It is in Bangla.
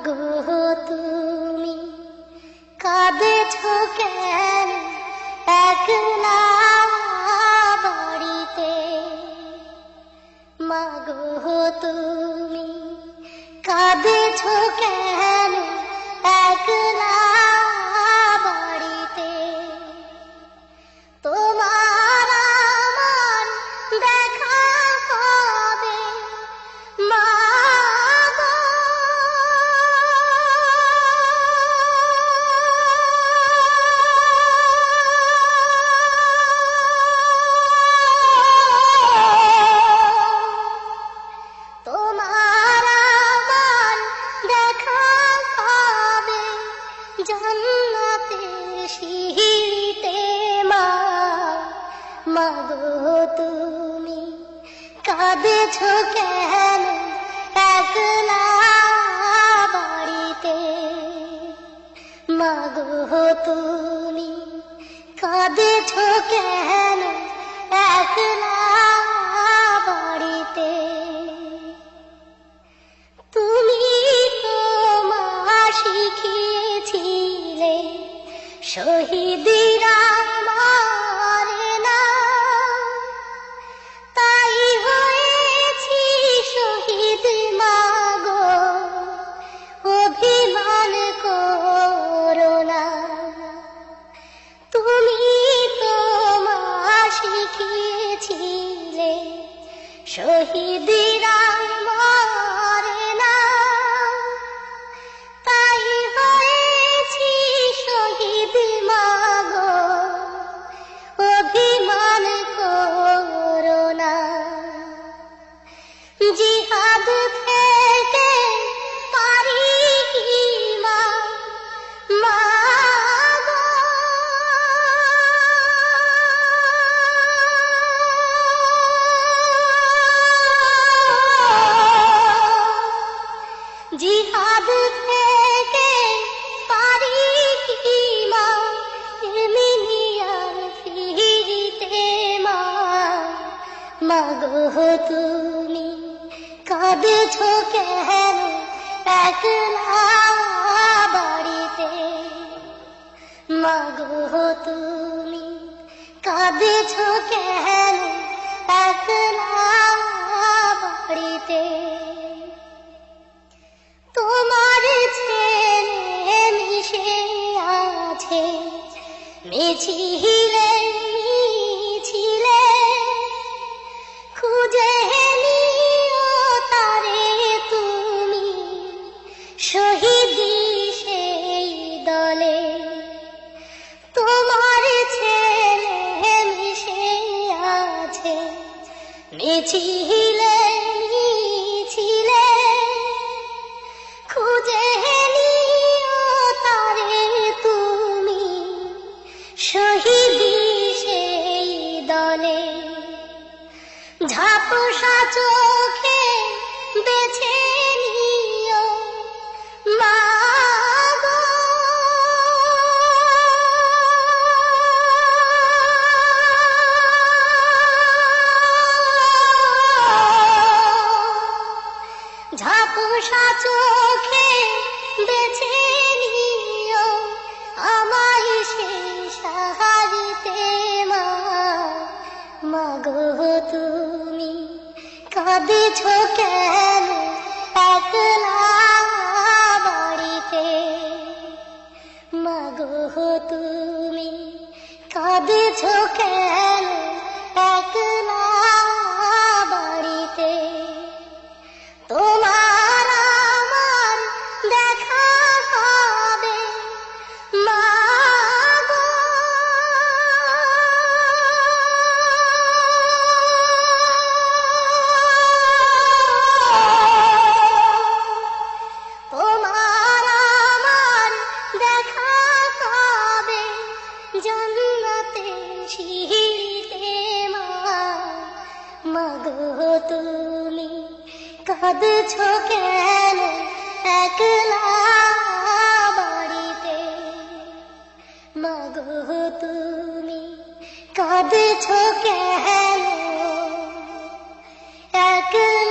মাগো তুমি কাঁদেছো কেন একলা বাড়িতে? মাগো তুমি কাঁদেছো কেন একলা বাড়িতে? তোমার আমার দেখা হবে মা গো। তোমার আমার দেখা হবে জান্নাতের সিঁড়িতে মা। মাগো তুমি কাঁদেছো কেন একলা বাড়িতে? মাগো তুমি কাঁদেছো কেন একলা বাড়িতে? তুমি তো মা শিখিয়েছিলে শহীদরা মরে না, তাই হয়েছি শহীদ মাগো, অভিমান করো না। তুমি তো মা শিখিয়েছিলে শহীদরা মরে না, তাই হয়েছি শহীদ মাগো, অভিমান করো না। জিহাদ থেকে পারি কি মা, মা গো। জিহাদ থেকে পারি কি মা মিলিয়ার ফিরিতে মা। মাগো তুমি কাঁদেছো কেন একলা বাড়িতে? মাগো তুমি কাঁদেছো কেন একলা বাড়িতে? তোমার ছেলে মিশে আছে মিছিলে মিছিলে, খুঁজে নিও তারে তুমি শহীদি সেই দলে। তোমার ছেলে মিশে আছে মিছিলে মিছিলে, খুঁজে নিও তারে তুমি শহীদি সেই দলে। ঝাপসা চোখে বেছে নিও মা গো। ঝাপসা চোখে বেছে নিও আমায় সেই সাহারিতে মা। মাগো তুমি কাঁদেছো কেন একলা বাড়িতে? মাগো তুমি কাঁদেছো কেন একলা বাড়িতে? তোমার আমার দেখা হবে মা গো। তোমার আমার দেখা হবে জান্নাতের সিঁড়িতে মা। মাগো তুমি কাঁদেছো কেন একলা বাড়িতে? মাগো তুমি কাঁদেছো কেন একলা